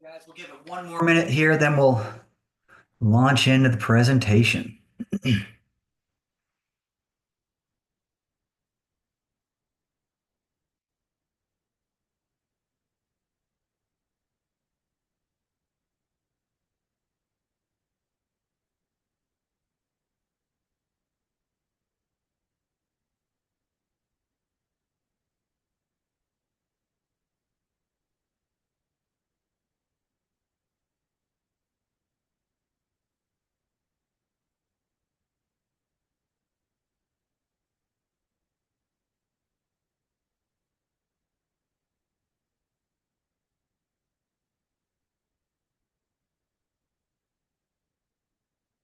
Guys, we'll give it one more minute here, then we'll launch into the presentation.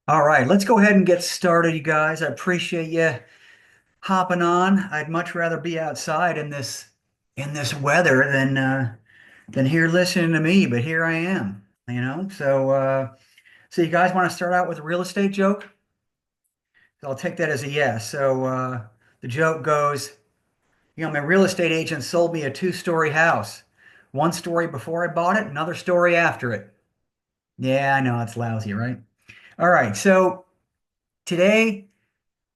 All right, let's go ahead and get started, you guys. I appreciate you hopping on. I'd much rather be outside in this weather than here listening to me, but here I am, you know. So you guys want to start out with a real estate joke? I'll take that as a yes. The joke goes, my real estate agent sold me a two-story house. One story before I bought it, another story after it. Yeah, I know it's lousy, right? All right, so today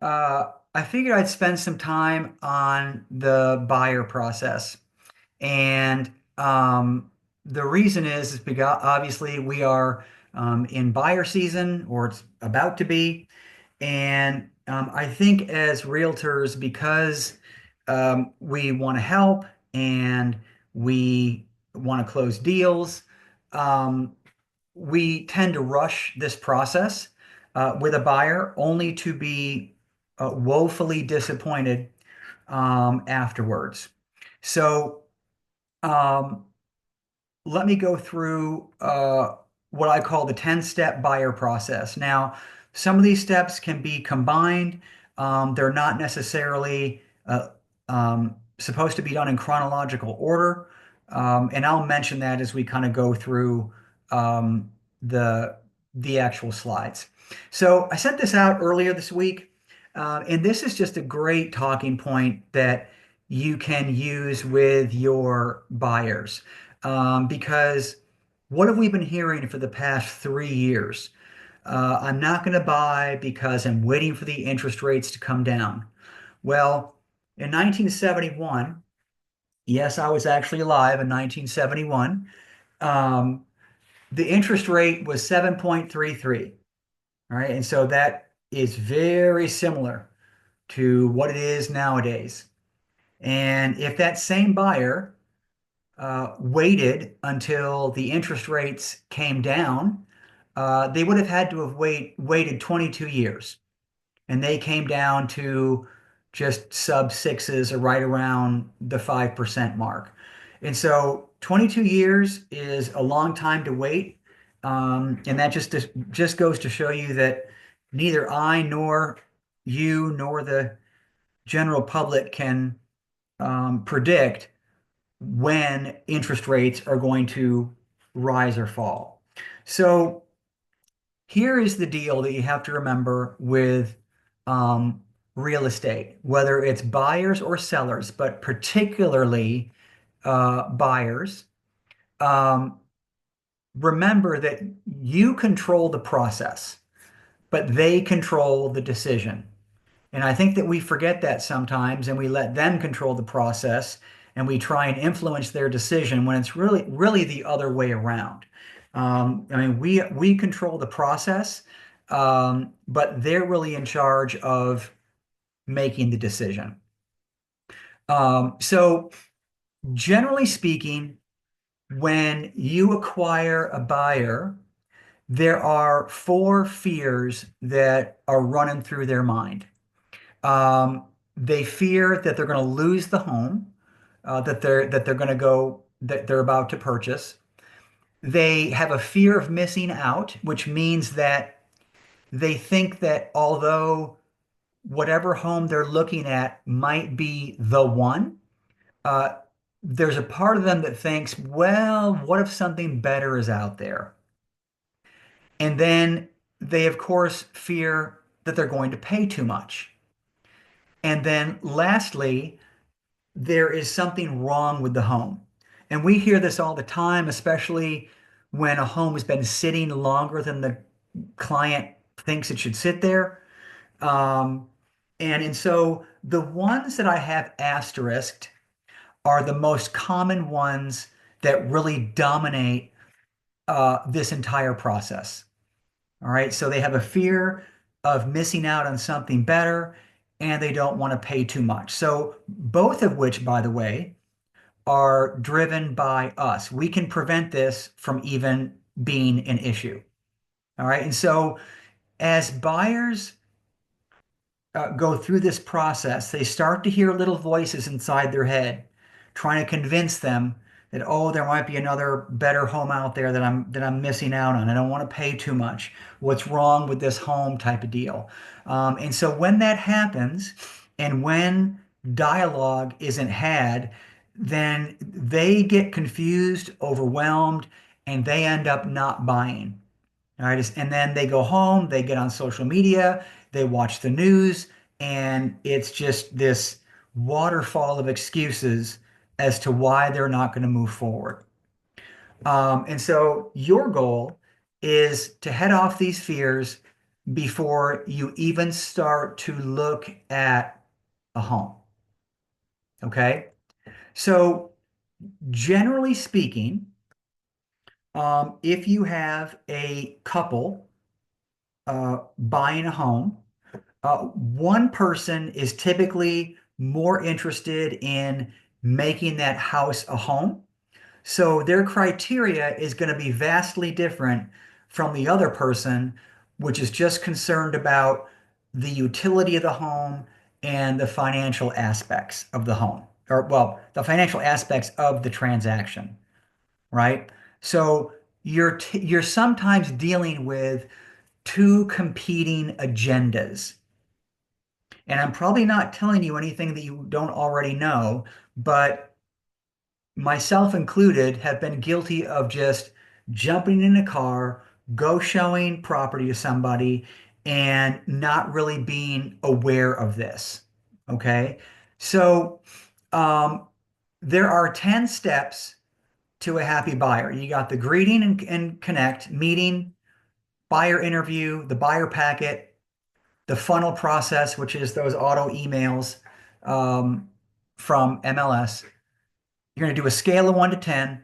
I figured I'd spend some time on the buyer process. And the reason is because obviously we are in buyer season, or it's about to be. And I think as realtors, because we want to help and we want to close deals, um, we tend to rush this process with a buyer only to be woefully disappointed afterwards. So um, let me go through what I call the 10-step buyer process. Now, some of these steps can be combined. They're not necessarily supposed to be done in chronological order. And I'll mention that as we kind of go through um, the the actual slides. So I sent this out earlier this week, and this is just a great talking point that you can use with your buyers. Because what have we been hearing for the past 3 years? I'm not going to buy because I'm waiting for the interest rates to come down. Well, in 1971, yes, I was actually alive in 1971. Um, the interest rate was 7.33. All right. And so that is very similar to what it is nowadays. And if that same buyer waited until the interest rates came down, they would have had to have waited 22 years. And they came down to just sub sixes or right around the 5% mark. And so 22 years is a long time to wait. And that just goes to show you that neither I nor you nor the general public can predict when interest rates are going to rise or fall. So here is the deal that you have to remember with um, real estate, whether it's buyers or sellers, but particularly buyers. Um, Remember that you control the process, but they control the decision. And I think that we forget that sometimes and we let them control the process and we try and influence their decision when it's really the other way around. I mean, we control the process, but they're really in charge of making the decision. So generally speaking, when you acquire a buyer, there are four fears that are running through their mind. They fear that they're going to lose the home that they're going to go that they're about to purchase. They have a fear of missing out, which means that they think that although whatever home they're looking at might be the one, uh, there's a part of them that thinks, well, what if something better is out there? And then they, of course, fear that they're going to pay too much. And then lastly, there is something wrong with the home. And we hear this all the time, especially when a home has been sitting longer than the client thinks it should sit there. Um, and so the ones that I have asterisked are the most common ones that really dominate this entire process. All right. So they have a fear of missing out on something better and they don't want to pay too much. So both of which, by the way, are driven by us. We can prevent this from even being an issue. All right. And so as buyers go through this process, they start to hear little voices inside their head trying to convince them that, oh, there might be another better home out there that I'm missing out on. I don't want to pay too much. What's wrong with this home type of deal? And so when that happens, and when dialogue isn't had, then they get confused, overwhelmed, and they end up not buying. All right. And then they go home, they get on social media, they watch the news, and it's just this waterfall of excuses as to why they're not going to move forward. And so your goal is to head off these fears before you even start to look at a home. Okay. So generally speaking, if you have a couple buying a home, one person is typically more interested in making that house a home. So their criteria is going to be vastly different from the other person, which is just concerned about the utility of the home and the financial aspects of the home, or well, the financial aspects of the transaction, right? So you're sometimes dealing with two competing agendas. And I'm probably not telling you anything that you don't already know, but myself included have been guilty of just jumping in a car, go showing property to somebody, and not really being aware of this. Okay. So um, there are 10 steps to a happy buyer. You got the greeting and connect, meeting, buyer interview, the buyer packet, the funnel process, which is those auto emails um, from MLS. You're going to do a scale of 1 to 10,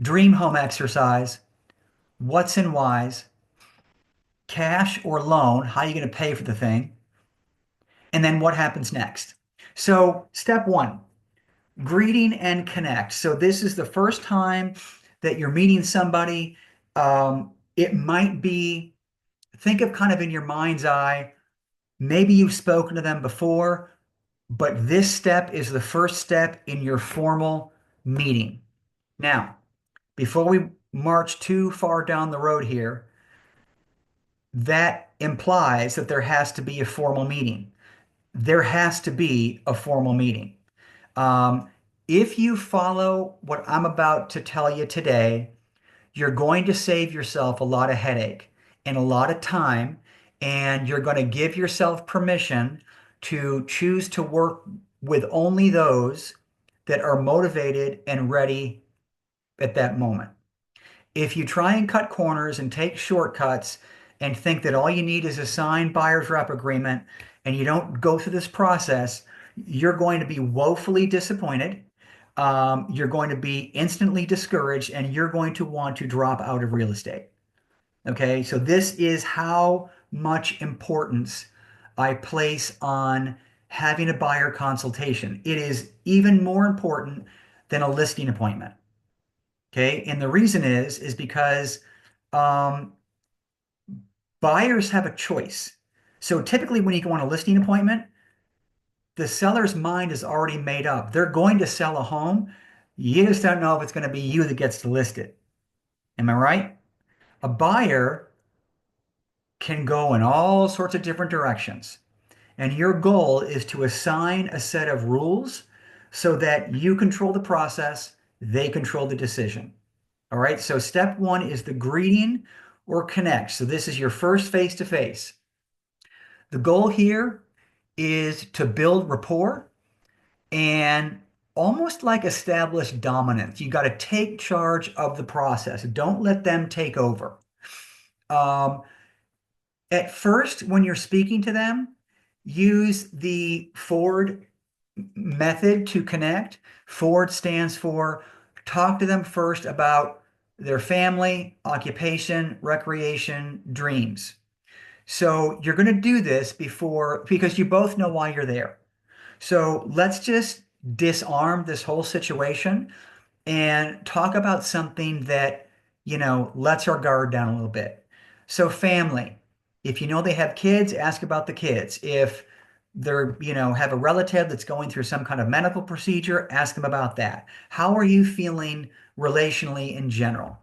dream home exercise, what's and whys, cash or loan, how are you going to pay for the thing, and then what happens next. So, step one, greeting and connect. So, this is the first time that you're meeting somebody. It might be, think of kind of in your mind's eye, maybe you've spoken to them before, but this step is the first step in your formal meeting. Now, before we march too far down the road here, that implies that there has to be a formal meeting. There has to be a formal meeting. Um, if you follow what I'm about to tell you today, you're going to save yourself a lot of headache and a lot of time, and you're going to give yourself permission to choose to work with only those that are motivated and ready at that moment. If you try and cut corners and take shortcuts and think that all you need is a signed buyer's rep agreement and you don't go through this process, you're going to be woefully disappointed. You're going to be instantly discouraged and you're going to want to drop out of real estate. Okay, so this is how much importance I place on having a buyer consultation. It is even more important than a listing appointment. Okay, and the reason is because um, buyers have a choice. So typically, when you go on a listing appointment, the seller's mind is already made up. They're going to sell a home. You just don't know if it's going to be you that gets to list it. Am I right? A buyer can go in all sorts of different directions. And your goal is to assign a set of rules so that you control the process, they control the decision. All right. So step one is the greeting or connect. So this is your first face to face. The goal here is to build rapport and almost like establish dominance. You got to take charge of the process. Don't let them take over. Um, at first, when you're speaking to them, use the Ford method to connect. Ford stands for talk to them first about their family, occupation, recreation, dreams. So you're going to do this before, because you both know why you're there. So let's just disarm this whole situation and talk about something that, lets our guard down a little bit. So family, if you know they have kids, ask about the kids. If they're, have a relative that's going through some kind of medical procedure, ask them about that. How are you feeling relationally in general?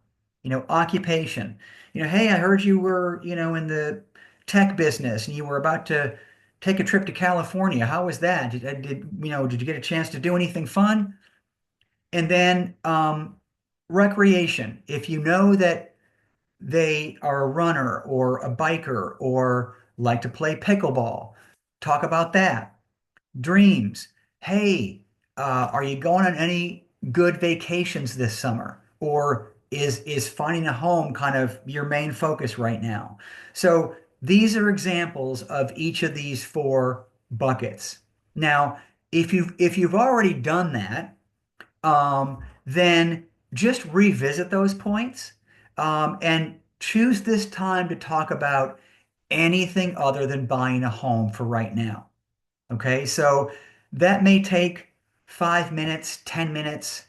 Occupation. Hey, I heard you were, in the tech business and you were about to take a trip to California. How was that? Did you get a chance to do anything fun? And then recreation. If you know that they are a runner or a biker or like to play pickleball, talk about that. Dreams. Hey, are you going on any good vacations this summer? Or is finding a home kind of your main focus right now? So these are examples of each of these four buckets. Now, if you've already done that, then just revisit those points, and choose this time to talk about anything other than buying a home for right now. Okay, so that may take 5 minutes, 10 minutes,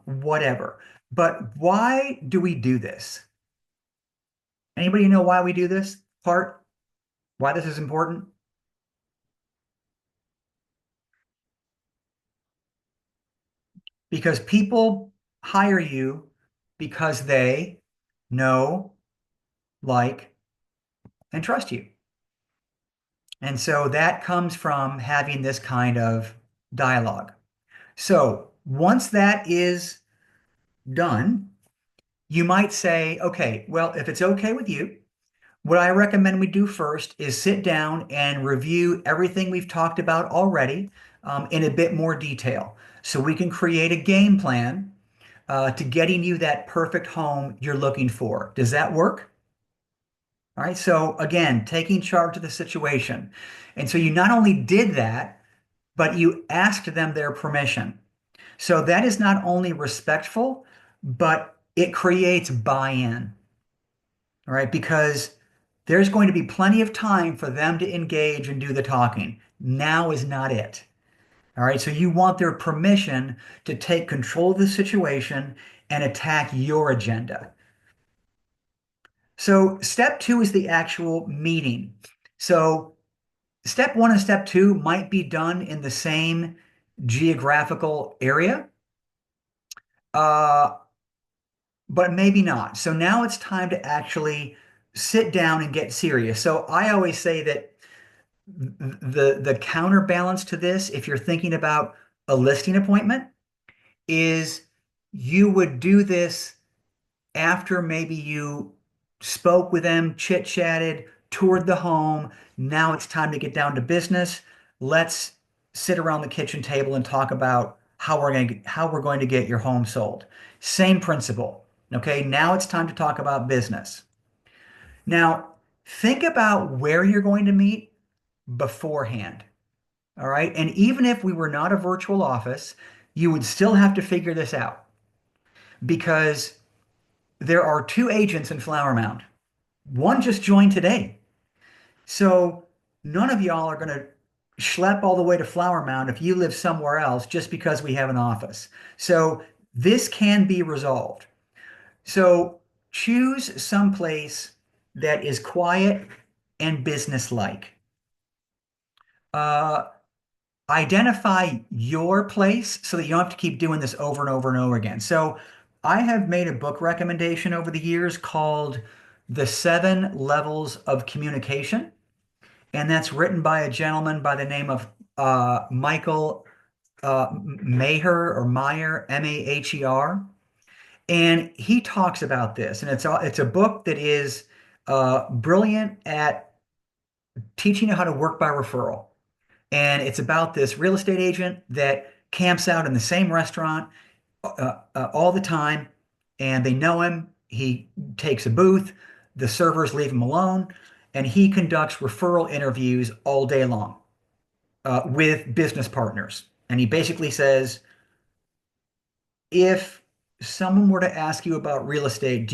whatever. But why do we do this? Anybody know why we do this part? Why this is important? Because people hire you because they know, like, and trust you. And so that comes from having this kind of dialogue. So once that is done, you might say, okay, well, if it's okay with you, what I recommend we do first is sit down and review everything we've talked about already, in a bit more detail. So we can create a game plan to getting you that perfect home you're looking for. Does that work? All right. So again, taking charge of the situation. And so you not only did that, but you asked them their permission. So that is not only respectful, but it creates buy-in. All right. Because there's going to be plenty of time for them to engage and do the talking. Now is not it. All right. So you want their permission to take control of the situation and attack your agenda. So step two is the actual meeting. So step one and step two might be done in the same geographical area, uh, but maybe not. So now it's time to actually sit down and get serious. So I always say that the counterbalance to this, if you're thinking about a listing appointment, is you would do this after maybe you spoke with them, chit-chatted, toured the home. Now it's time to get down to business. Let's sit around the kitchen table and talk about how we're going to get your home sold. Same principle. Okay, now it's time to talk about business. Now, think about where you're going to meet beforehand. All right. And even if we were not a virtual office, you would still have to figure this out because there are two agents in Flower Mound. One just joined today. So none of y'all are going to schlep all the way to Flower Mound if you live somewhere else just because we have an office. So this can be resolved. So choose some place that is quiet and businesslike. Uh, Identify your place so that you don't have to keep doing this over and over and over again. So I have made a book recommendation over the years called The Seven Levels of Communication. And that's written by a gentleman by the name of Michael Maher or Meyer, Maher. And he talks about this. And it's a book that is brilliant at teaching you how to work by referral. And it's about this real estate agent that camps out in the same restaurant all the time, and they know him. He takes a booth, the servers leave him alone, and he conducts referral interviews all day long with business partners. And he basically says, if someone were to ask you about real estate,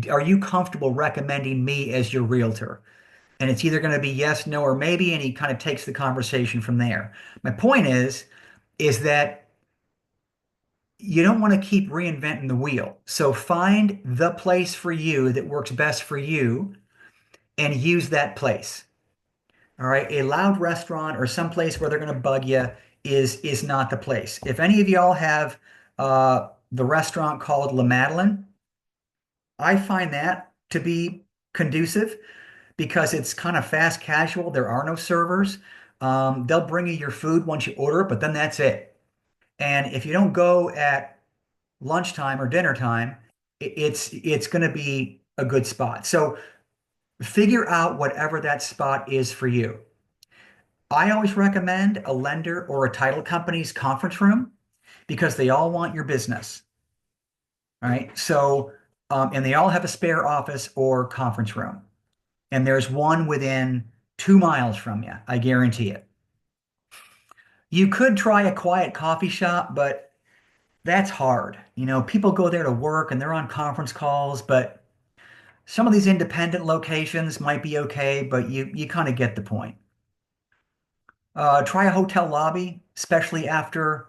are you comfortable recommending me as your realtor? And it's either going to be yes, no, or maybe, and he kind of takes the conversation from there. My point is that you don't want to keep reinventing the wheel. So find the place for you that works best for you and use that place. All right. A loud restaurant or some place where they're going to bug you is not the place. If any of y'all have the restaurant called La Madeleine, I find that to be conducive because it's kind of fast casual. There are no servers. They'll bring you your food once you order it, but then that's it. And if you don't go at lunchtime or dinner time, it's going to be a good spot. So figure out whatever that spot is for you. I always recommend a lender or a title company's conference room because they all want your business. All right. So, and they all have a spare office or conference room. And there's one within 2 miles from you. I guarantee it. You could try a quiet coffee shop, but that's hard. People go there to work and they're on conference calls, but some of these independent locations might be okay, but you kind of get the point. Try a hotel lobby, especially after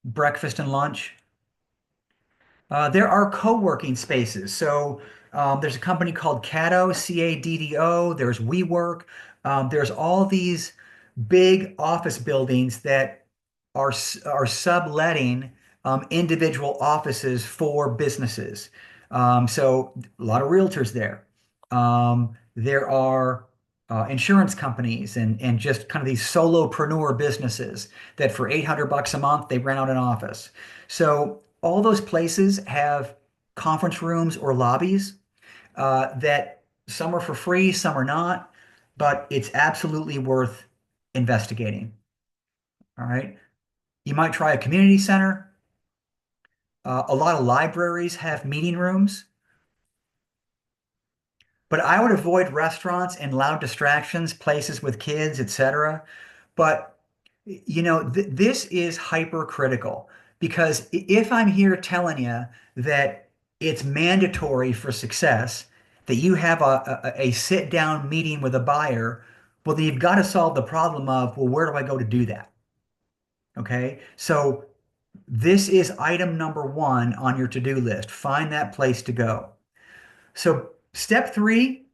breakfast and lunch. There are co-working spaces. So there's a company called Caddo, Caddo. There's WeWork. There's all these big office buildings that are subletting individual offices for businesses. So a lot of realtors there. There are insurance companies and just kind of these solopreneur businesses that for 800 bucks a month they rent out an office. So all those places have conference rooms or lobbies that some are for free, some are not, but it's absolutely worth investigating. All right. You might try a community center. A lot of libraries have meeting rooms, but I would avoid restaurants and loud distractions, places with kids, etc. But this is hypercritical because if I'm here telling you that it's mandatory for success that you have a sit down meeting with a buyer, well, then you've got to solve the problem of, well, where do I go to do that? Okay. So this is item number one on your to-do list. Find that place to go. So step three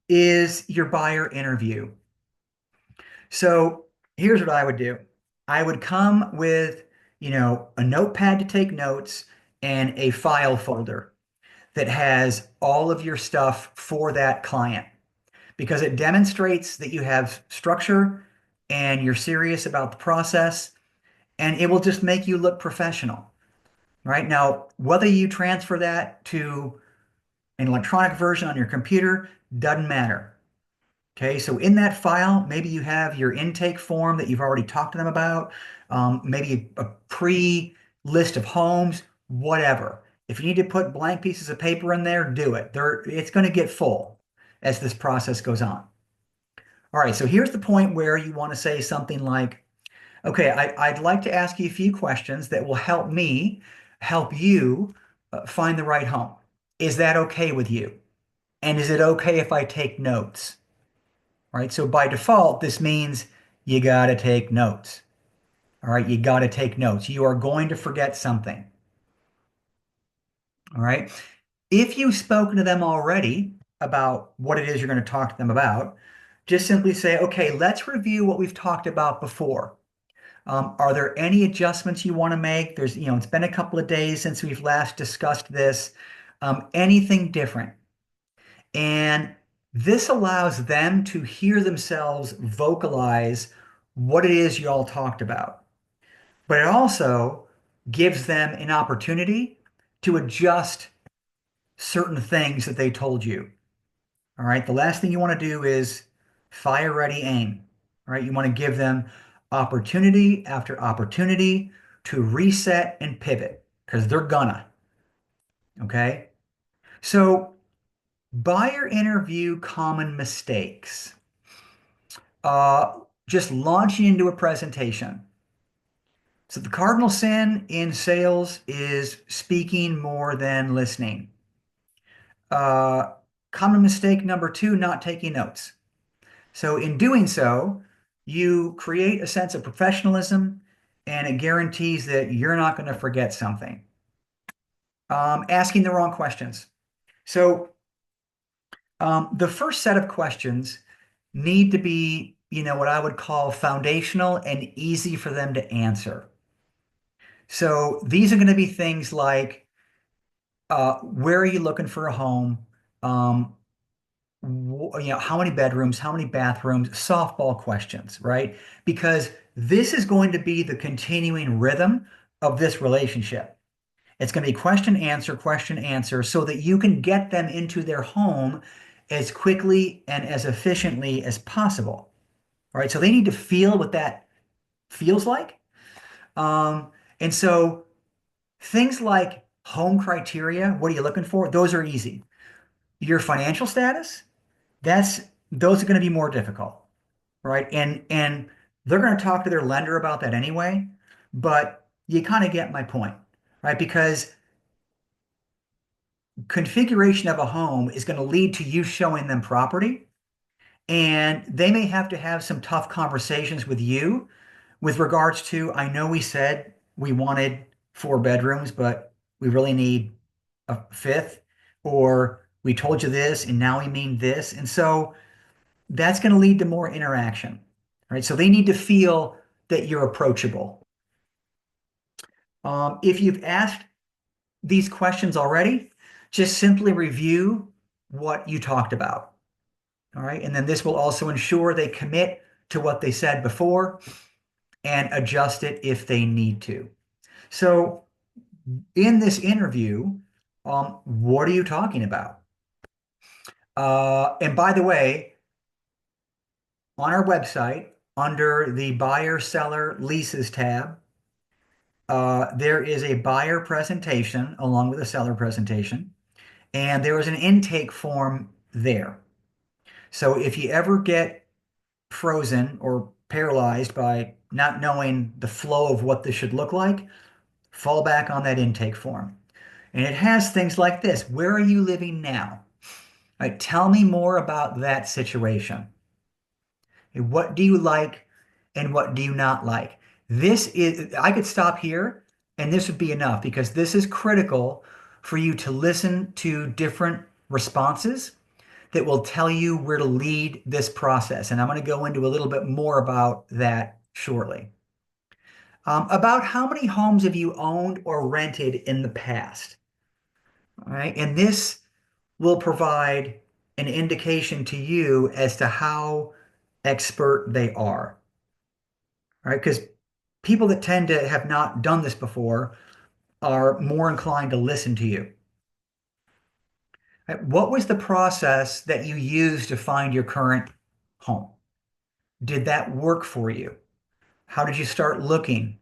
is your buyer interview. So here's what I would do. I would come with, a notepad to take notes and a file folder that has all of your stuff for that client because it demonstrates that you have structure and you're serious about the process and it will just make you look professional. Right now, whether you transfer that to an electronic version on your computer doesn't matter. Okay, so in that file, maybe you have your intake form that you've already talked to them about, maybe a pre-list of homes, whatever. If you need to put blank pieces of paper in there, do it. It's going to get full as this process goes on. All right, so here's the point where you want to say something like, okay, I'd like to ask you a few questions that will help me help you find the right home. Is that okay with you? And is it okay if I take notes? All right, so by default, this means you got to take notes. All right, you got to take notes. You are going to forget something. All right. If you've spoken to them already about what it is you're going to talk to them about, just simply say, okay, let's review what we've talked about before. Are there any adjustments you want to make? It's been a couple of days since we've last discussed this. Anything different? And this allows them to hear themselves vocalize what it is you all talked about. But it also gives them an opportunity to adjust certain things that they told you. All right. The last thing you want to do is fire ready aim. All right. You want to give them opportunity after opportunity to reset and pivot because they're gonna. Okay. So, buyer interview common mistakes. Uh, just launching into a presentation. So, the cardinal sin in sales is speaking more than listening. Uh, Common mistake number two, not taking notes. So, in doing so, you create a sense of professionalism and it guarantees that you're not going to forget something. Asking the wrong questions. So, the first set of questions need to be, what I would call foundational and easy for them to answer. So, these are going to be things like, where are you looking for a home? Um, how many bedrooms, how many bathrooms, softball questions, right? Because this is going to be the continuing rhythm of this relationship. It's going to be question, answer, so that you can get them into their home as quickly and as efficiently as possible. All right. So they need to feel what that feels like. Um, and so things like home criteria, what are you looking for? Those are easy. Your financial status, that's those are going to be more difficult, right? And they're going to talk to their lender about that anyway, but you kind of get my point, right? Because configuration of a home is going to lead to you showing them property, and they may have to have some tough conversations with you with regards to, I know we said we wanted four bedrooms, but we really need a fifth, or we told you this and now we mean this. And so that's going to lead to more interaction, right? So they need to feel that you're approachable. If you've asked these questions already, just simply review what you talked about. All right. And then this will also ensure they commit to what they said before and adjust it if they need to. So, in this interview, what are you talking about? And by the way, on our website, under the buyer, seller, leases tab, there is a buyer presentation along with a seller presentation, and there is an intake form there. So if you ever get frozen or paralyzed by not knowing the flow of what this should look like, fall back on that intake form. And it has things like this. Where are you living now? Right, tell me more about that situation. What do you like and what do you not like? This is, I could stop here and this would be enough because this is critical for you to listen to different responses that will tell you where to lead this process. And I'm going to go into a little bit more about that shortly. About how many homes have you owned or rented in the past? All right. And this will provide an indication to you as to how expert they are. All right. Because people that tend to have not done this before are more inclined to listen to you. Right? What was the process that you used to find your current home? Did that work for you? How did you start looking?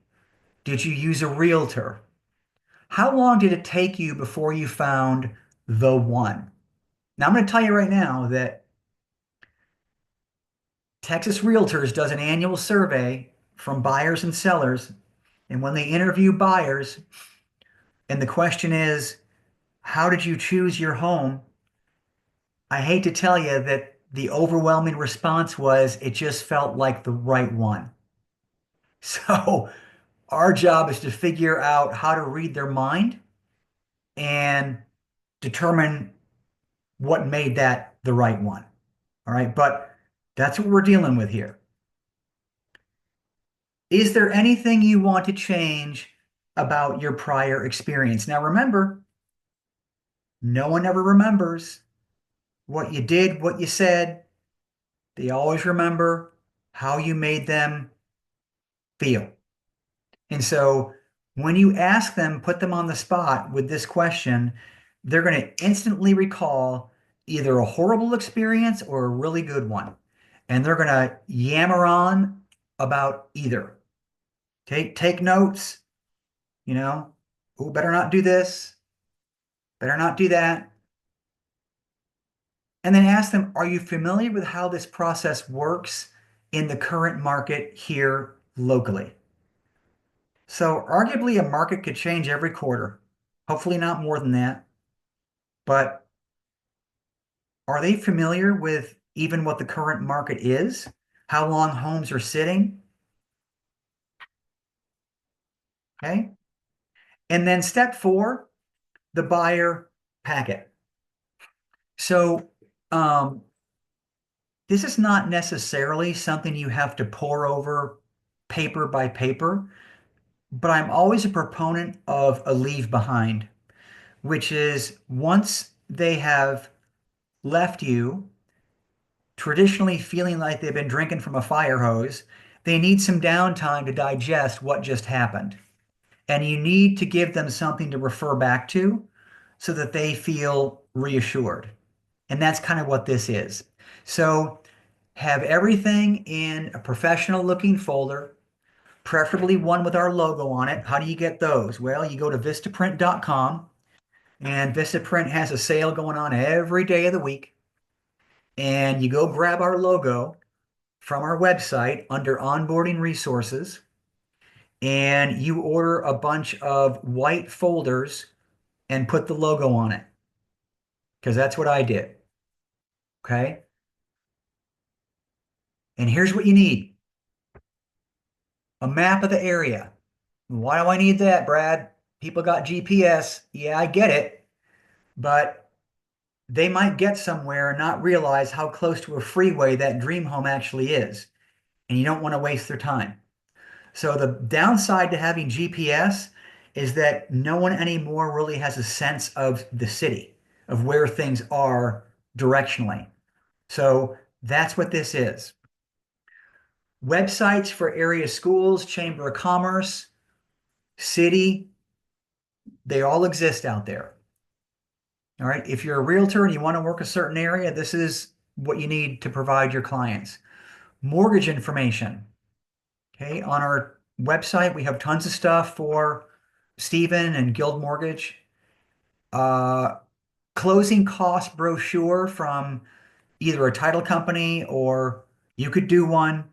Did you use a realtor? How long did it take you before you found the one? Now, I'm going to tell you right now that Texas Realtors does an annual survey from buyers and sellers. And when they interview buyers, and the question is, how did you choose your home? I hate to tell you that the overwhelming response was it just felt like the right one. So, our job is to figure out how to read their mind and determine what made that the right one. All right. But that's what we're dealing with here. Is there anything you want to change about your prior experience? Now, remember, no one ever remembers what you did, what you said. They always remember how you made them feel. And so when you ask them, put them on the spot with this question, they're going to instantly recall either a horrible experience or a really good one. And they're going to yammer on about either. Take notes, you know, oh, better not do this, better not do that. And then ask them, are you familiar with how this process works in the current market here locally? So arguably a market could change every quarter. Hopefully not more than that. But are they familiar with even what the current market is? How long homes are sitting? Okay. And then step four, the buyer packet. So um, this is not necessarily something you have to pour over paper by paper, but I'm always a proponent of a leave behind, which is once they have left you, traditionally feeling like they've been drinking from a fire hose, they need some downtime to digest what just happened. And you need to give them something to refer back to so that they feel reassured. And that's kind of what this is. So have everything in a professional looking folder, preferably one with our logo on it. How do you get those? Well, you go to vistaprint.com, and Vistaprint has a sale going on every day of the week. And you go grab our logo from our website under onboarding resources, and you order a bunch of white folders and put the logo on it because that's what I did. Okay. And here's what you need: a map of the area. Why do I need that, Brad? People got GPS. Yeah, I get it. But they might get somewhere and not realize how close to a freeway that dream home actually is. And you don't want to waste their time. So the downside to having GPS is that no one anymore really has a sense of the city, of where things are directionally. So that's what this is. Websites for area schools, Chamber of Commerce, city, they all exist out there. All right. If you're a realtor and you want to work a certain area, this is what you need to provide your clients. Mortgage information. Okay. On our website, we have tons of stuff for Stephen and Guild Mortgage. Uh, Closing cost brochure from either a title company or you could do one.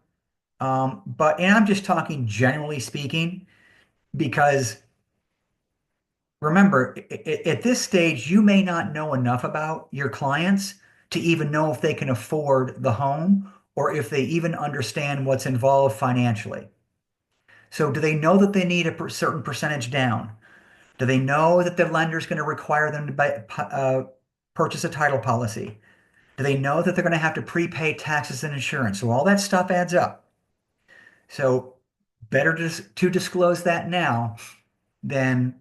And I'm just talking generally speaking, because remember, at this stage, you may not know enough about your clients to even know if they can afford the home or if they even understand what's involved financially. So, do they know that they need a certain percentage down? Do they know that the lender is going to require them to purchase a title policy? Do they know that they're going to have to prepay taxes and insurance? So, all that stuff adds up. So, better to disclose that now than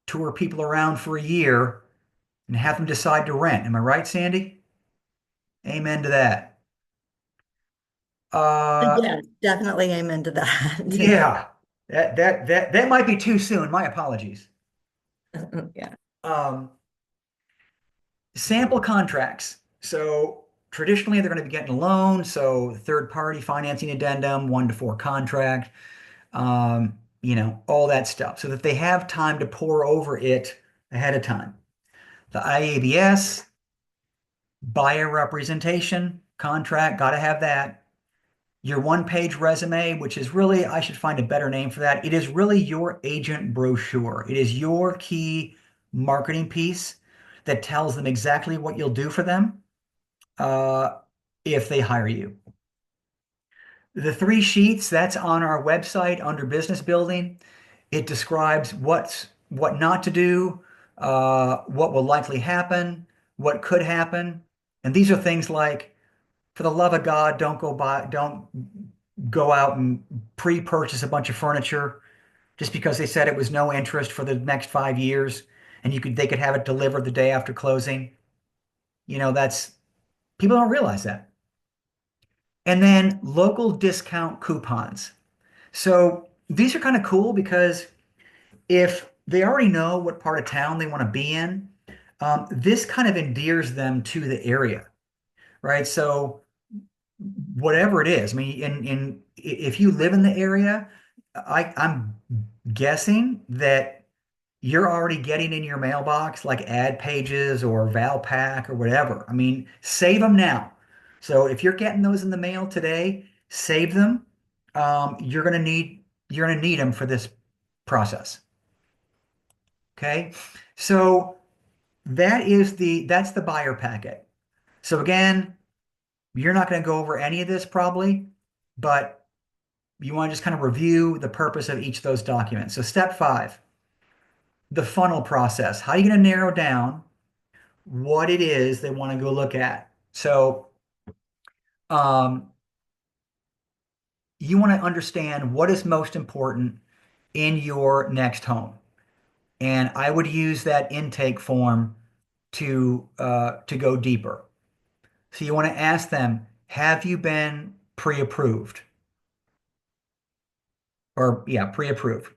tour people around for a year and have them decide to rent. Am I right, Sandy? Amen to that. Uh, Yeah, definitely amen to that. yeah, that might be too soon. My apologies. Yeah. Um, Sample contracts. So traditionally, they're going to be getting a loan. So third-party financing addendum, 1-4 contract, all that stuff, so that they have time to pour over it ahead of time. The IABS, buyer representation contract, got to have that. Your one-page resume, which is really, I should find a better name for that. It is really your agent brochure. It is your key marketing piece that tells them exactly what you'll do for them uh, if they hire you. The three sheets, that's on our website under business building. It describes what not to do, what will likely happen, what could happen. And these are things like, for the love of God, don't go out and pre-purchase a bunch of furniture just because they said it was no interest for the next 5 years and they could have it delivered the day after closing. That's people don't realize that. And then local discount coupons. So these are kind of cool because if they already know what part of town they want to be in, this kind of endears them to the area, right? So whatever it is. I mean, if you live in the area, I'm guessing that you're already getting in your mailbox like ad pages or Valpak or whatever. I mean, save them now. So if you're getting those in the mail today, save them. You're gonna need them for this process. Okay. So that's the buyer packet. So again, you're not going to go over any of this probably, but you want to just kind of review the purpose of each of those documents. So step 5, the funnel process. How are you going to narrow down what it is they want to go look at? So um, you want to understand what is most important in your next home. And I would use that intake form to go deeper. So you want to ask them, have you been pre-approved? Or yeah, pre-approved.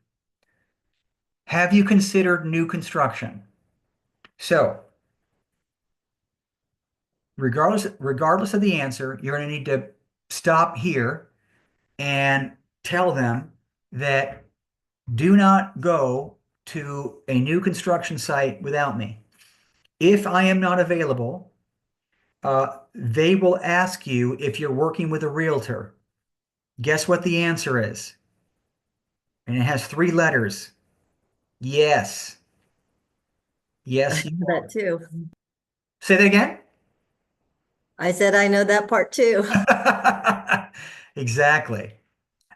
Have you considered new construction? So regardless of the answer, you're going to need to stop here and tell them that do not go to a new construction site without me. If I am not available, they will ask you if you're working with a realtor. Guess what the answer is? And it has 3 letters. Yes. I Yes, you know are. that too. Say that again. I said I know that part too. Exactly.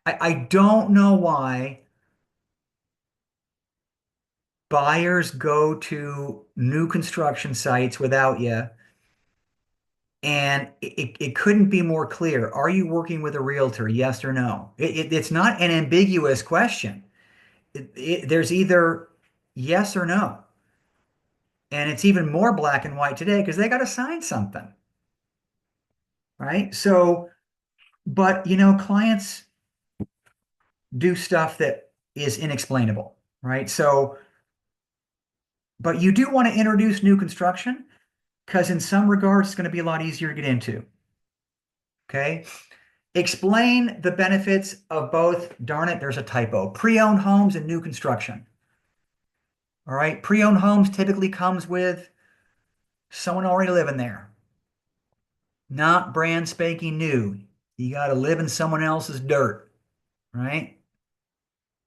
I don't know why buyers go to new construction sites without you, and it couldn't be more clear. Are you working with a realtor? Yes or no? It's not an ambiguous question. There's either yes or no. And it's even more black and white today because they got to sign something, right? So, but clients do stuff that is inexplainable, right? So, but you do want to introduce new construction because in some regards it's going to be a lot easier to get into. Okay. Explain the benefits of both, darn it, there's a typo, pre-owned homes and new construction. All right. Pre-owned homes typically comes with someone already living there, not brand spanking new. You got to live in someone else's dirt, right?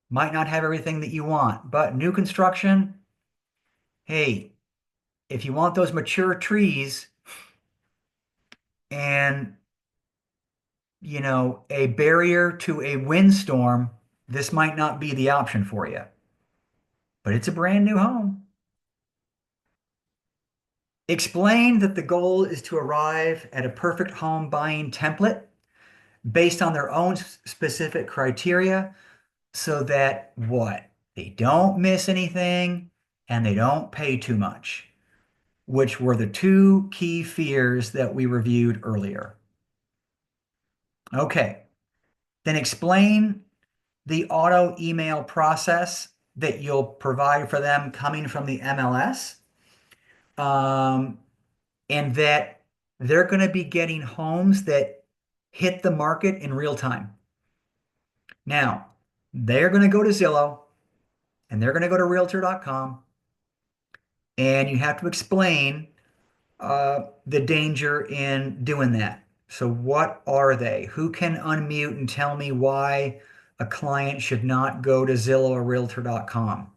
Might not have everything that you want, but new construction, hey, if you want those mature trees and a barrier to a windstorm, this might not be the option for you, but it's a brand new home. Explain that the goal is to arrive at a perfect home buying template based on their own specific criteria so that what? They don't miss anything and they don't pay too much, which were the 2 key fears that we reviewed earlier. Okay, then explain the auto email process that you'll provide for them coming from the MLS, um, and that they're going to be getting homes that hit the market in real time. Now, they're going to go to Zillow and they're going to go to Realtor.com, and you have to explain the danger in doing that. So, what are they? Who can unmute and tell me why a client should not go to Zillow or Realtor.com?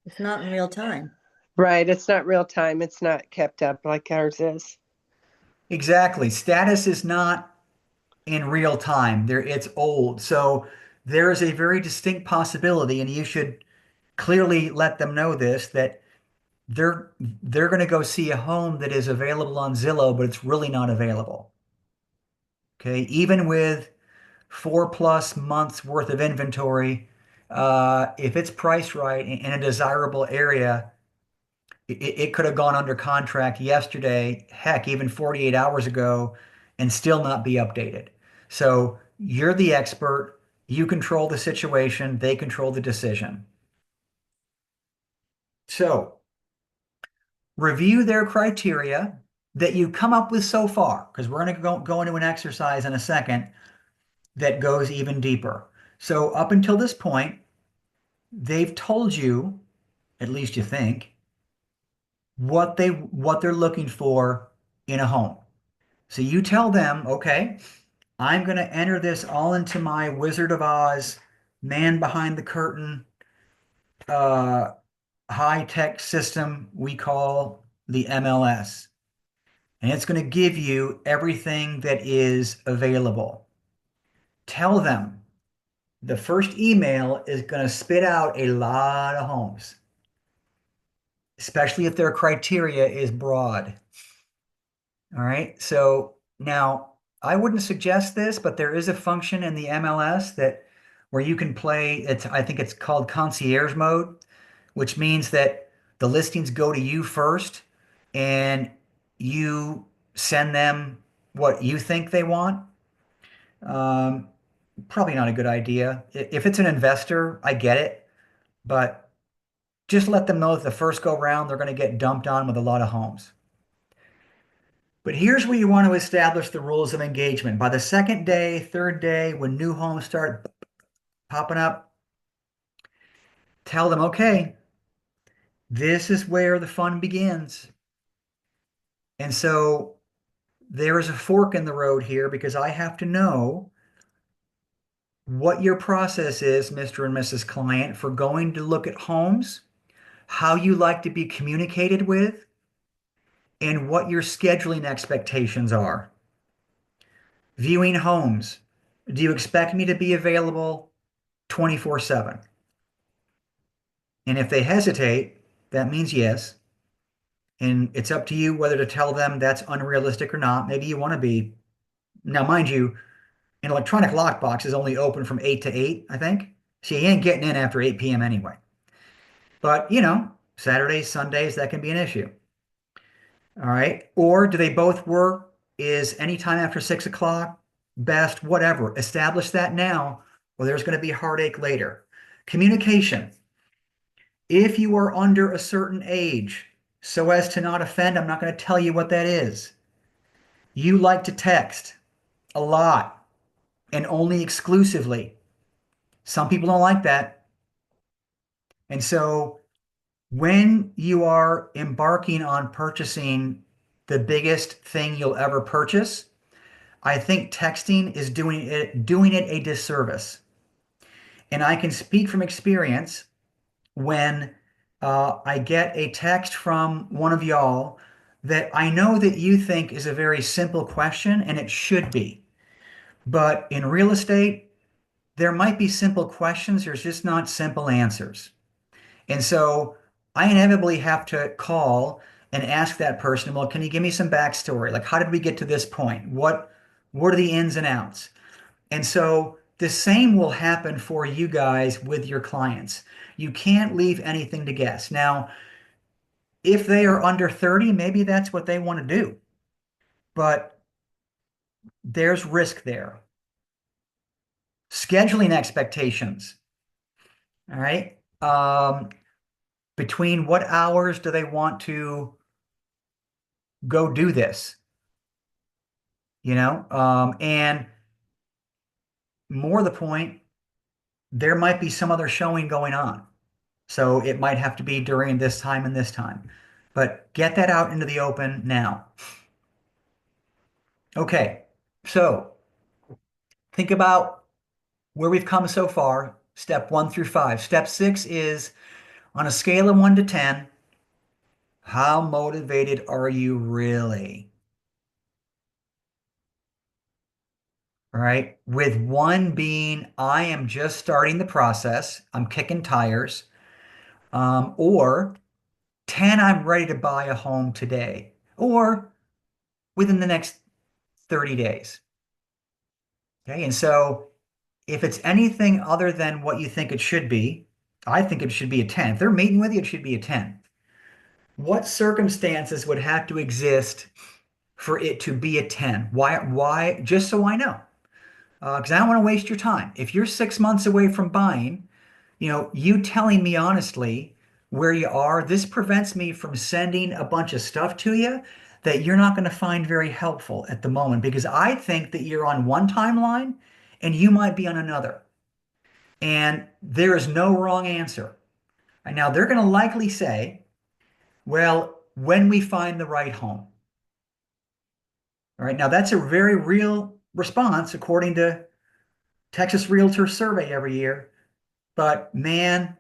It's not in real time. Right. It's not real time. It's not kept up like ours is. Exactly. Status is not in real time. It's old. So there is a very distinct possibility, and you should clearly let them know this, that they're going to go see a home that is available on Zillow, but it's really not available. Okay. Even with 4+ months worth of inventory, if it's priced right in a desirable area, it could have gone under contract yesterday, heck, even 48 hours ago, and still not be updated. So you're the expert. You control the situation, they control the decision. So review their criteria that you come up with so far, because we're going to go into an exercise in a second that goes even deeper. So up until this point, they've told you, at least you think, what they're looking for in a home. So you tell them, okay, I'm going to enter this all into my Wizard of Oz, man behind the curtain, uh, high-tech system we call the MLS. And it's going to give you everything that is available. Tell them the first email is going to spit out a lot of homes, especially if their criteria is broad. All right. So now I wouldn't suggest this, but there is a function in the MLS that where you can play it's I think it's called concierge mode, which means that the listings go to you first and you send them what you think they want. Um, Probably not a good idea. If it's an investor, I get it, but just let them know that the first go round, they're going to get dumped on with a lot of homes. But here's where you want to establish the rules of engagement. By the second day, third day, when new homes start popping up, tell them, okay, this is where the fun begins. And so there is a fork in the road here because I have to know what your process is, Mr. and Mrs. Client, for going to look at homes, how you like to be communicated with, and what your scheduling expectations are. Viewing homes. Do you expect me to be available 24/7? And if they hesitate, that means yes. And it's up to you whether to tell them that's unrealistic or not. Maybe you want to be. Now, mind you, an electronic lockbox is only open from 8 to 8, I think. So you ain't getting in after 8 p.m. anyway. But, Saturdays, Sundays, that can be an issue. All right. Or do they both work? Is any time after 6 o'clock best? Whatever. Establish that now, or there's going to be heartache later. Communication. If you are under a certain age, so as to not offend, I'm not going to tell you what that is. You like to text a lot and only exclusively. Some people don't like that. And so when you are embarking on purchasing the biggest thing you'll ever purchase, I think texting is doing it a disservice. And I can speak from experience when I get a text from one of y'all that I know that you think is a very simple question, and it should be. But in real estate, there might be simple questions, there's just not simple answers. And so I inevitably have to call and ask that person, well, can you give me some backstory? Like, how did we get to this point? What are the ins and outs? And so the same will happen for you guys with your clients. You can't leave anything to guess. Now, if they are under 30, maybe that's what they want to do, but there's risk there. Scheduling expectations. All right. Between what hours do they want to go do this? And more the point, there might be some other showing going on. So it might have to be during this time and this time. But get that out into the open now. Okay, so think about where we've come so far, step 1 through 5. Step 6 is on a scale of 1 to 10, how motivated are you really? All right, with 1 being, I am just starting the process, I'm kicking tires, or 10, I'm ready to buy a home today, or within the next 30 days. Okay, and so if it's anything other than what you think it should be, I think it should be a 10. If they're meeting with you, it should be a 10. What circumstances would have to exist for it to be a 10? Why? Just so I know. because I don't want to waste your time. If you're 6 months away from buying, you telling me honestly where you are, this prevents me from sending a bunch of stuff to you that you're not going to find very helpful at the moment because I think that you're on one timeline and you might be on another. And there is no wrong answer. And now they're going to likely say, well, when we find the right home. All right. Now that's a very real response according to Texas Realtor survey every year. But man,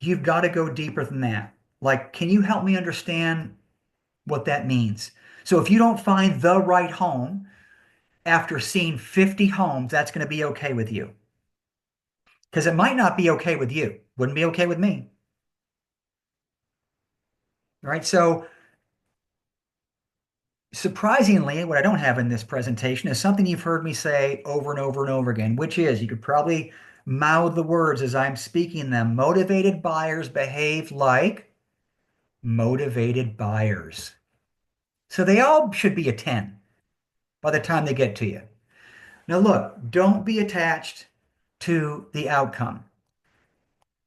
you've got to go deeper than that. Like, can you help me understand what that means? So if you don't find the right home after seeing 50 homes, that's going to be okay with you. Because it might not be okay with you. Wouldn't be okay with me. All right. So surprisingly, what I don't have in this presentation is something you've heard me say over and over and over again, which is you could probably mouth the words as I'm speaking them. Motivated buyers behave like motivated buyers. So they all should be a 10 by the time they get to you. Now, look, don't be attached to the outcome.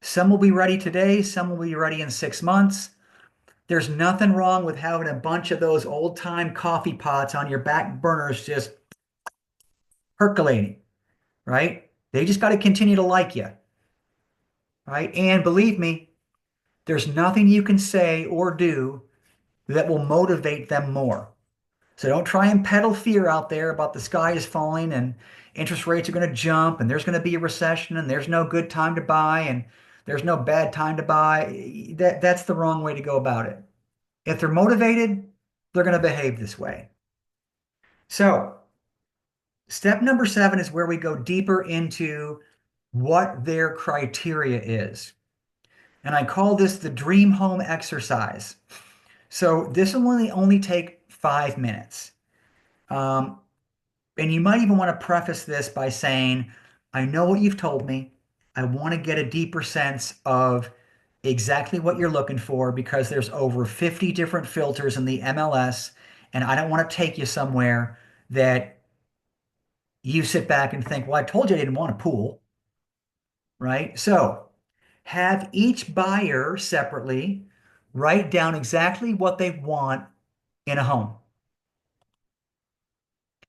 Some will be ready today, some will be ready in 6 months. There's nothing wrong with having a bunch of those old time coffee pots on your back burners just percolating, right? They just got to continue to like you, right? And believe me, there's nothing you can say or do that will motivate them more. So don't try and peddle fear out there about the sky is falling and interest rates are going to jump and there's going to be a recession and there's no good time to buy and there's no bad time to buy. That's the wrong way to go about it. If they're motivated, they're going to behave this way. So step number 7 is where we go deeper into what their criteria is. And I call this the dream home exercise. So this will only take 5 minutes. Um, And you might even want to preface this by saying, I know what you've told me. I want to get a deeper sense of exactly what you're looking for because there's over 50 different filters in the MLS, and I don't want to take you somewhere that you sit back and think, well, I told you I didn't want a pool, right? So have each buyer separately write down exactly what they want in a home.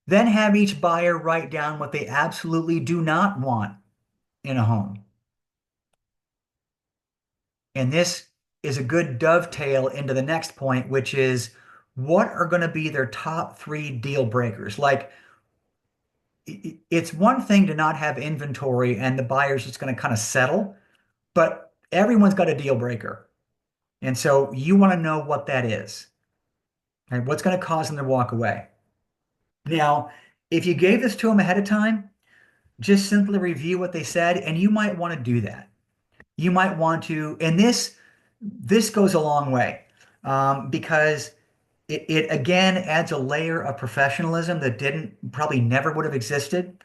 Then have each buyer write down what they absolutely do not want in a home. And this is a good dovetail into the next point, which is what are going to be their top 3 deal breakers? Like, it's one thing to not have inventory and the buyer's just going to kind of settle, but everyone's got a deal breaker. And so you want to know what that is. Right? What's going to cause them to walk away? Now, if you gave this to them ahead of time, just simply review what they said, and you might want to do that. You might want to, and this goes a long way because it again adds a layer of professionalism that didn't probably never would have existed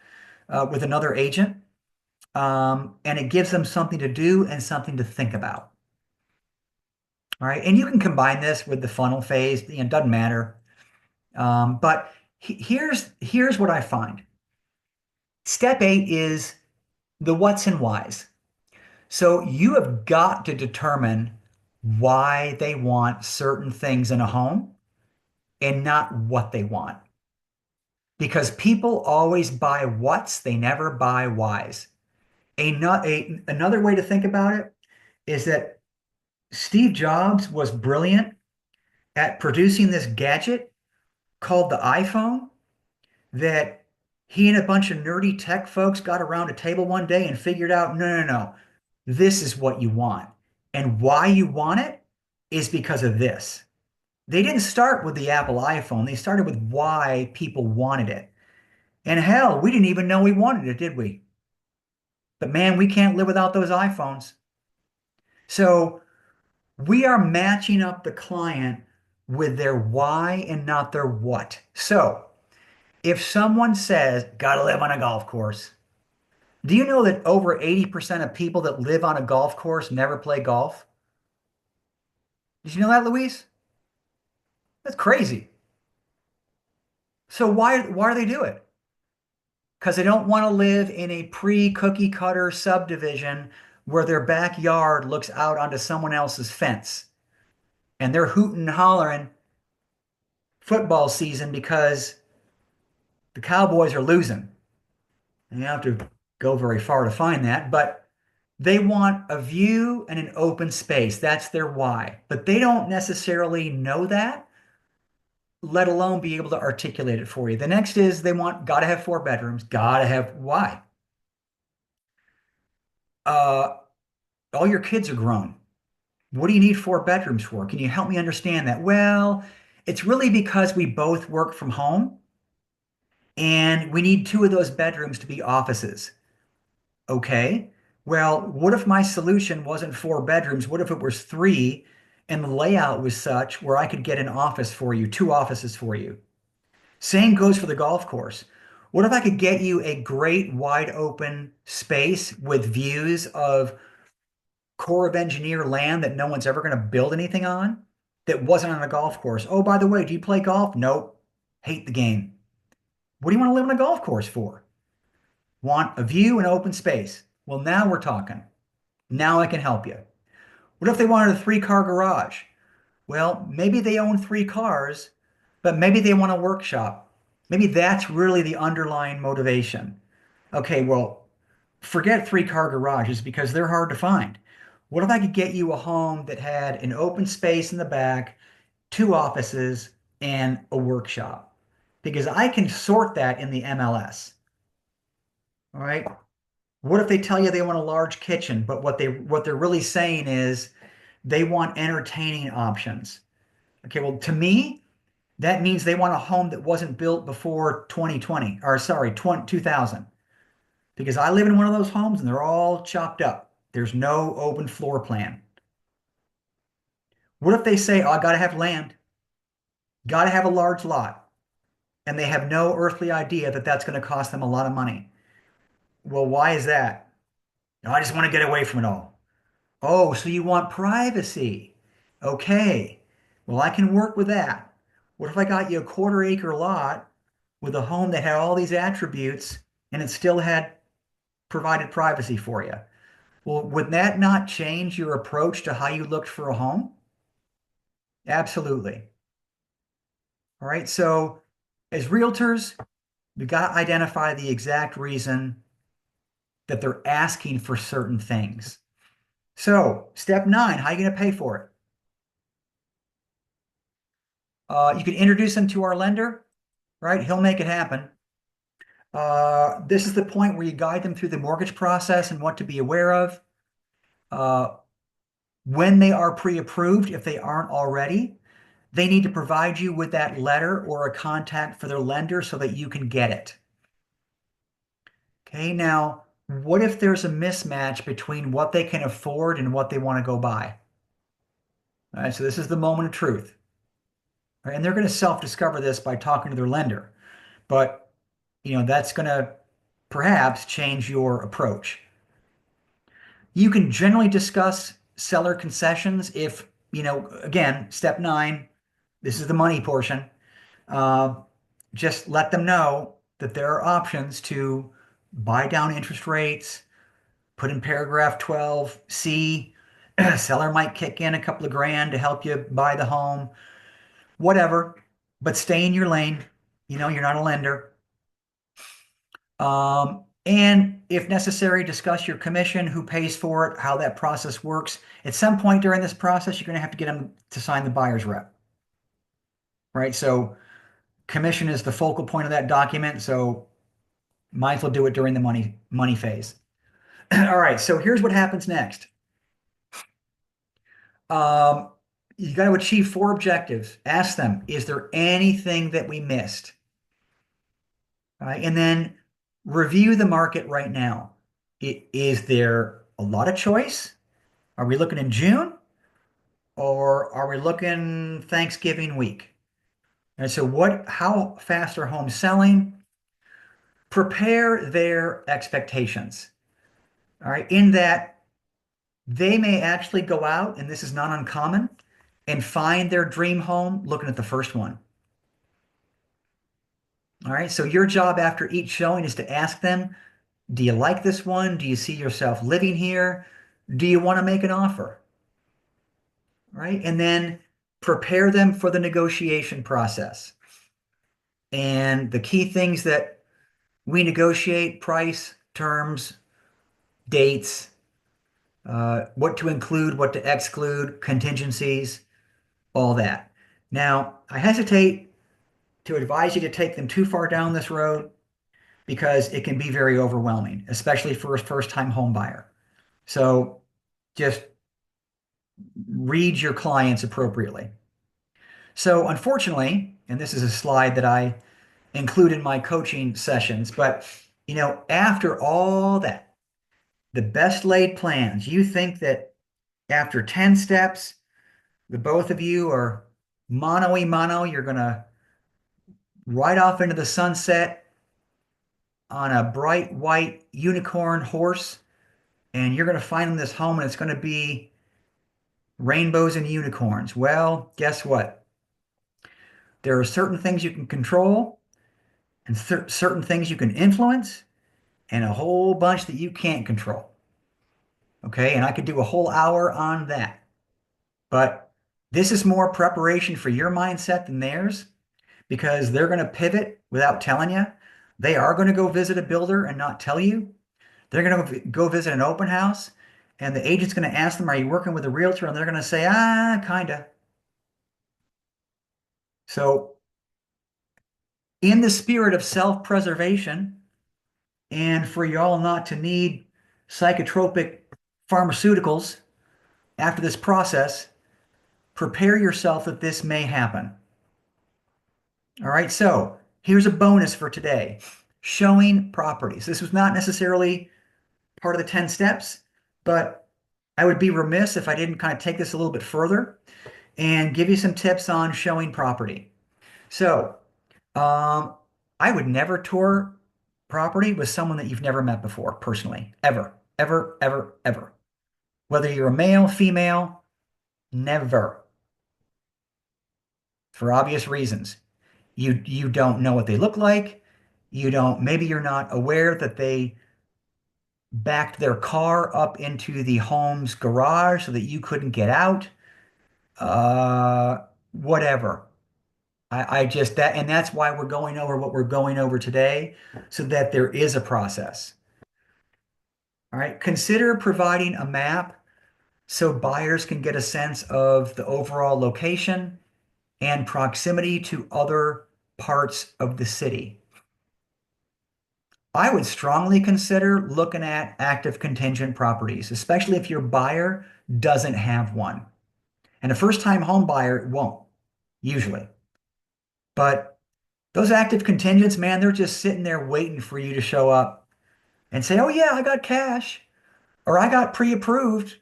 with another agent, and it gives them something to do and something to think about. All right, and you can combine this with the funnel phase. It doesn't matter. But here's what I find. Step 8 is the what's and whys. So you have got to determine why they want certain things in a home and not what they want. Because people always buy what's, they never buy whys. Another way to think about it is that Steve Jobs was brilliant at producing this gadget called the iPhone that he and a bunch of nerdy tech folks got around a table one day and figured out, no, no, no, this is what you want. And why you want it is because of this. They didn't start with the Apple iPhone. They started with why people wanted it. And hell, we didn't even know we wanted it, did we? But man, we can't live without those iPhones. So we are matching up the client with their why and not their what. So if someone says, gotta live on a golf course, do you know that over 80% of people that live on a golf course never play golf? Did you know that, Luis? That's crazy. So why do they do it? because they don't want to live in a pre-cookie cutter subdivision where their backyard looks out onto someone else's fence and they're hooting and hollering football season because the Cowboys are losing. And you don't have to go very far to find that, but they want a view and an open space. That's their why. But they don't necessarily know that, let alone be able to articulate it for you. The next is they want, gotta have 4 bedrooms, gotta have, why? Uh, all your kids are grown. What do you need 4 bedrooms for? Can you help me understand that? Well, it's really because we both work from home and we need 2 of those bedrooms to be offices. Okay. Well, what if my solution wasn't 4 bedrooms? What if it was three and the layout was such where I could get an office for you, 2 offices for you? Same goes for the golf course. What if I could get you a great wide open space with views of Corps of Engineer land that no one's ever going to build anything on that wasn't on a golf course? Oh, by the way, do you play golf? Nope. Hate the game. What do you want to live on a golf course for? Want a view and open space. Well, now we're talking. Now I can help you. What if they wanted a 3 car garage? Well, maybe they own 3 cars, but maybe they want a workshop. Maybe that's really the underlying motivation. Okay, well, forget 3 car garages because they're hard to find. What if I could get you a home that had an open space in the back, 2 offices, and a workshop? Because I can sort that in the MLS. All right. What if they tell you they want a large kitchen, but what they're really saying is they want entertaining options. Okay, well, to me, that means they want a home that wasn't built before 2020, or sorry, 2000. Because I live in one of those homes and they're all chopped up. There's no open floor plan. What if they say, oh, I gotta have land, gotta have a large lot, and they have no earthly idea that that's going to cost them a lot of money? Well, why is that? "No, I just want to get away from it all." Oh, so you want privacy? Okay. Well, I can work with that. What if I got you a 1/4 acre lot with a home that had all these attributes and it still had provided privacy for you? Well, would that not change your approach to how you looked for a home? Absolutely. All right. So, as realtors, we got to identify the exact reason that they're asking for certain things. So, step 9, how are you going to pay for it? You can introduce them to our lender, right? He'll make it happen. This is the point where you guide them through the mortgage process and what to be aware of. Uh, when they are pre-approved, if they aren't already, they need to provide you with that letter or a contact for their lender so that you can get it. Okay, now, what if there's a mismatch between what they can afford and what they want to go buy? All right, so this is the moment of truth. All right, and they're going to self-discover this by talking to their lender. But, that's going to perhaps change your approach. You can generally discuss seller concessions if, again, step 9, this is the money portion. Uh, just let them know that there are options to buy down interest rates, put in paragraph 12C, seller might kick in a couple of grand to help you buy the home, whatever, but stay in your lane. You're not a lender. And if necessary, discuss your commission, who pays for it, how that process works. At some point during this process, you're going to have to get them to sign the buyer's rep, right? So commission is the focal point of that document. So might as well do it during the money phase. All right. So here's what happens next. Um, you got to achieve 4 objectives. Ask them, is there anything that we missed? All right. And then review the market right now. Is there a lot of choice? Are we looking in June or are we looking Thanksgiving week? And so how fast are homes selling? Prepare their expectations. All right. In that they may actually go out, and this is not uncommon, and find their dream home looking at the first one. All right. So your job after each showing is to ask them, do you like this one? Do you see yourself living here? Do you want to make an offer? Right. And then prepare them for the negotiation process. And the key things that we negotiate: price, terms, dates, what to include, what to exclude, contingencies, all that. Now, I hesitate to advise you to take them too far down this road because it can be very overwhelming, especially for a first-time home buyer. So just read your clients appropriately. So unfortunately, and this is a slide that I include in my coaching sessions, but after all that, the best laid plans, you think that after 10 steps, the both of you are mano a mano, you're going to ride off into the sunset on a bright white unicorn horse, and you're going to find them this home and it's going to be rainbows and unicorns. Well, guess what? There are certain things you can control and certain things you can influence and a whole bunch that you can't control. Okay. And I could do a whole hour on that. But this is more preparation for your mindset than theirs because they're going to pivot without telling you. They are going to go visit a builder and not tell you. They're going to go visit an open house and the agent's going to ask them, are you working with a realtor? And they're going to say, kind of. So, in the spirit of self-preservation and for y'all not to need psychotropic pharmaceuticals after this process, prepare yourself that this may happen. All right, so here's a bonus for today. Showing properties. This was not necessarily part of the 10 steps, but I would be remiss if I didn't kind of take this a little bit further and give you some tips on showing property. So, I would never tour property with someone that you've never met before, personally, ever, ever, ever, ever. Whether you're a male, female, never, for obvious reasons. You don't know what they look like. You don't, maybe you're not aware that they backed their car up into the home's garage so that you couldn't get out. Whatever. I just that and that's why we're going over what we're going over today, so that there is a process. All right. Consider providing a map so buyers can get a sense of the overall location and proximity to other parts of the city. I would strongly consider looking at active contingent properties, especially if your buyer doesn't have one. And a first-time home buyer won't, usually. But those active contingents, man, they're just sitting there waiting for you to show up and say, oh, yeah, I got cash or I got pre-approved.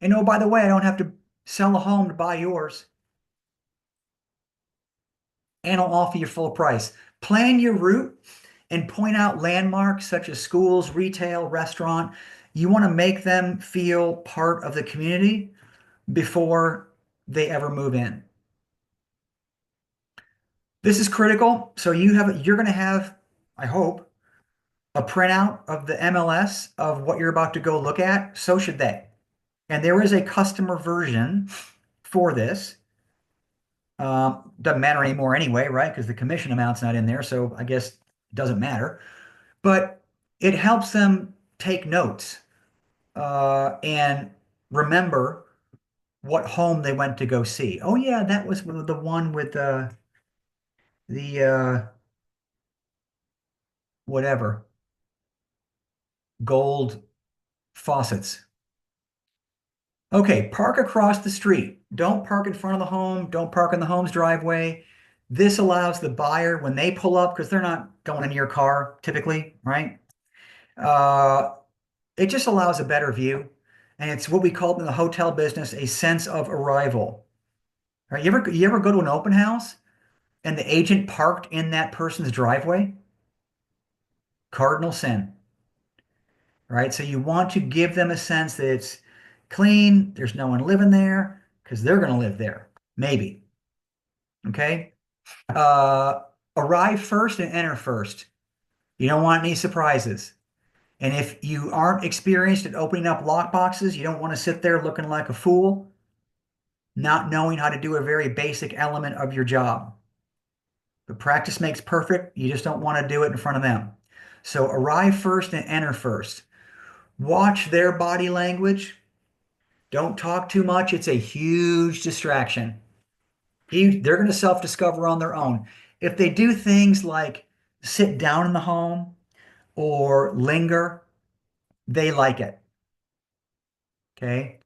And oh, by the way, I don't have to sell a home to buy yours. And I'll offer you full price. Plan your route and point out landmarks such as schools, retail, restaurant. You want to make them feel part of the community before they ever move in. This is critical. So you're going to have, I hope, a printout of the MLS of what you're about to go look at. So should they. And there is a customer version for this. Doesn't matter anymore anyway, right? Because the commission amount's not in there. So I guess it doesn't matter. But it helps them take notes and remember what home they went to go see. Oh yeah, that was the one with the whatever gold faucets. Okay, park across the street. Don't park in front of the home. Don't park in the home's driveway. This allows the buyer, when they pull up, because they're not going in your car typically, right? Uh, it just allows a better view. And it's what we call in the hotel business a sense of arrival. Right? You ever go to an open house and the agent parked in that person's driveway? Cardinal sin. Right? So you want to give them a sense that it's clean, there's no one living there, because they're going to live there. Maybe. Okay. Uh, arrive first and enter first. You don't want any surprises. And if you aren't experienced at opening up lock boxes, you don't want to sit there looking like a fool, not knowing how to do a very basic element of your job. But practice makes perfect. You just don't want to do it in front of them. So arrive first and enter first. Watch their body language. Don't talk too much. It's a huge distraction. They're going to self-discover on their own. If they do things like sit down in the home or linger, they like it. Okay.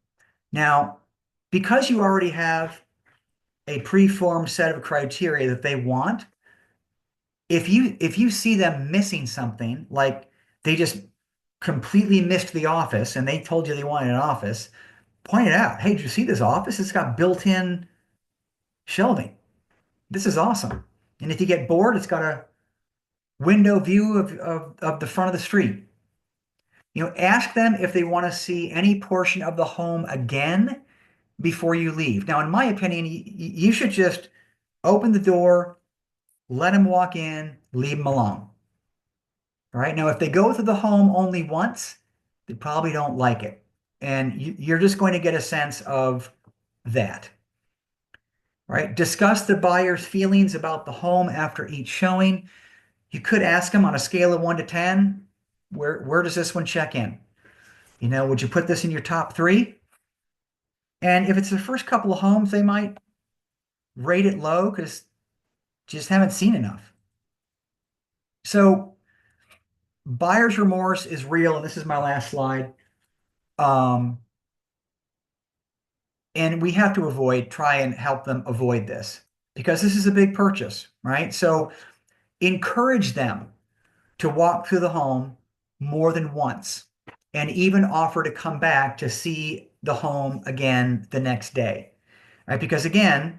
Now, because you already have a preformed set of criteria that they want, if you see them missing something, like they just completely missed the office and they told you they wanted an office, point it out. Hey, did you see this office? It's got built-in shelving. This is awesome. And if you get bored, it's got a window view of the front of the street. Ask them if they want to see any portion of the home again before you leave. Now, in my opinion, you should just open the door, let them walk in, leave them alone. All right. Now, if they go through the home only once, they probably don't like it. And you're just going to get a sense of that. Right. Discuss the buyer's feelings about the home after each showing. You could ask them on a scale of 1 to 10, where does this one check in? Would you put this in your top three? And if it's the first couple of homes, they might rate it low because just haven't seen enough. So buyer's remorse is real, and this is my last slide. Um, and we have to try and help them avoid this because this is a big purchase, right? So encourage them to walk through the home more than once and even offer to come back to see the home again the next day, right? Because again,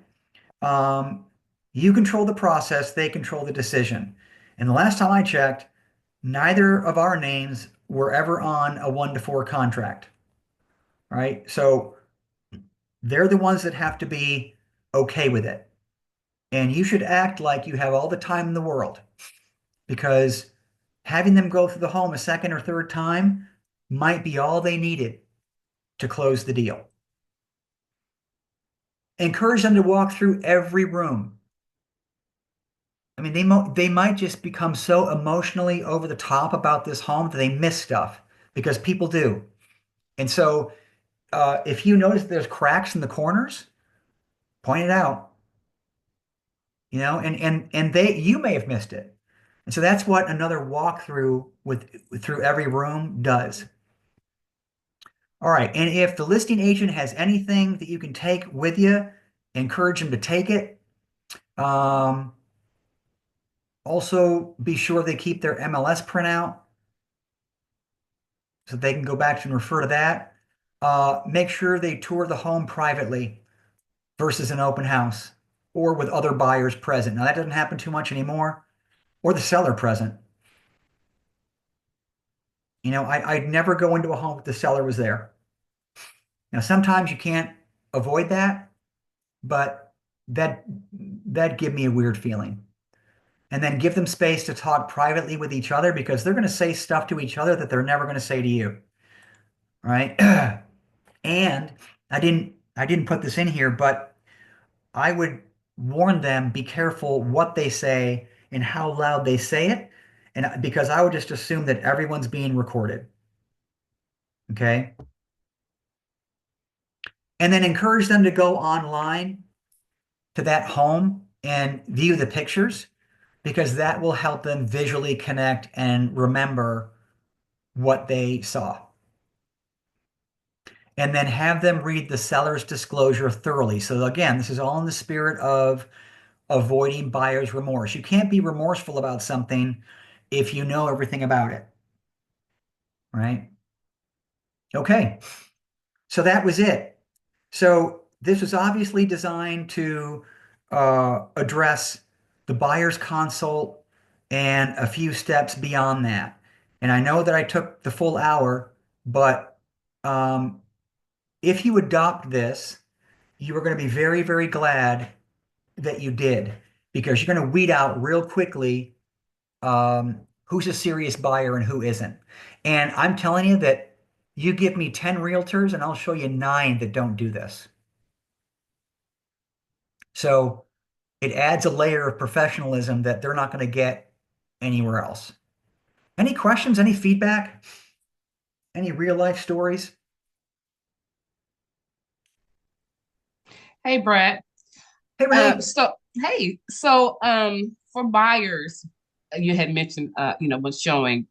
um, you control the process, they control the decision. And the last time I checked, neither of our names were ever on a 1-to-4 contract, right? So they're the ones that have to be okay with it. And you should act like you have all the time in the world because having them go through the home a second or third time might be all they needed to close the deal. Encourage them to walk through every room. I mean, they might just become so emotionally over the top about this home that they miss stuff because people do. And so if you notice there's cracks in the corners, point it out, and you may have missed it. And so that's what another walkthrough through every room does. All right. And if the listing agent has anything that you can take with you, encourage them to take it. Um, Also, be sure they keep their MLS printout so they can go back and refer to that. Make sure they tour the home privately versus an open house or with other buyers present. Now, that doesn't happen too much anymore, or the seller present. I'd never go into a home if the seller was there. Now, sometimes you can't avoid that, but that that give me a weird feeling. And then give them space to talk privately with each other because they're going to say stuff to each other that they're never going to say to you, right? And I didn't put this in here, but I would warn them, be careful what they say and how loud they say it. And because I would just assume that everyone's being recorded. Okay. And then encourage them to go online to that home and view the pictures because that will help them visually connect and remember what they saw. And then have them read the seller's disclosure thoroughly. So again, this is all in the spirit of avoiding buyer's remorse. You can't be remorseful about something if you know everything about it, right? Okay, so that was it. So this was obviously designed to address the buyer's consult and a few steps beyond that. And I know that I took the full hour, but um, if you adopt this, you are going to be very, very glad that you did. because you're going to weed out real quickly who's a serious buyer and who isn't. And I'm telling you that you give me 10 realtors and I'll show you nine that don't do this. So it adds a layer of professionalism that they're not going to get anywhere else. Any questions? Any feedback? Any real life stories? Hey, Brad. Hey, Renee. For buyers, you had mentioned, when showing,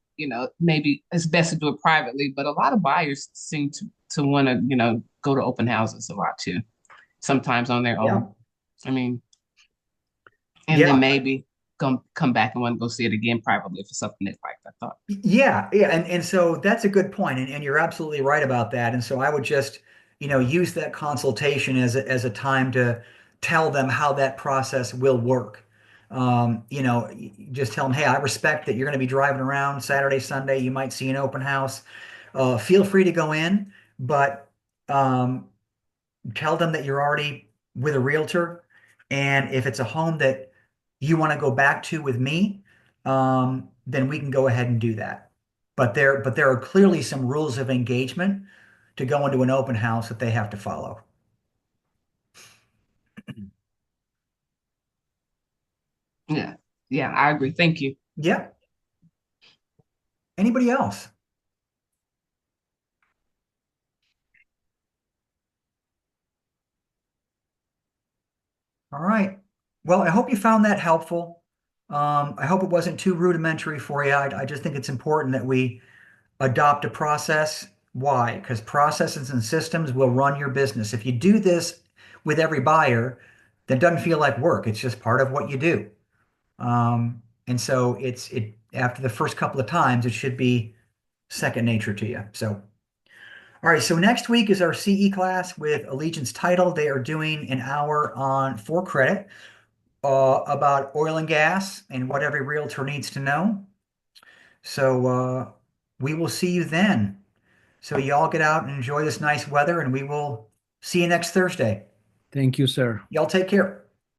maybe it's best to do it privately, but a lot of buyers seem to want to, go to open houses a lot too, sometimes on their Yeah. own. I mean, and then Yeah. maybe come back and want to go see it again privately for something they like. I thought. Yeah, yeah, and so that's a good point, and you're absolutely right about that. And so I would just, use that consultation as a time to tell them how that process will work. Just tell them, hey, I respect that you're going to be driving around Saturday, Sunday. You might see an open house. Feel free to go in, but um, tell them that you're already with a realtor. And if it's a home that you want to go back to with me, then we can go ahead and do that. But there are clearly some rules of engagement to go into an open house that they have to follow. Yeah, yeah, I agree. Thank you. Yeah. Anybody else? All right. Well, I hope you found that helpful. I hope it wasn't too rudimentary for you. I just think it's important that we adopt a process. Why? Because processes and systems will run your business. If you do this with every buyer, that doesn't feel like work. It's just part of what you do. And so it after the first couple of times, it should be second nature to you. So, all right. So next week is our CE class with Allegiance Title. They are doing an hour on for credit about oil and gas and what every realtor needs to know. So we will see you then. So y'all get out and enjoy this nice weather, and we will see you next Thursday. Thank you, sir. Y'all take care.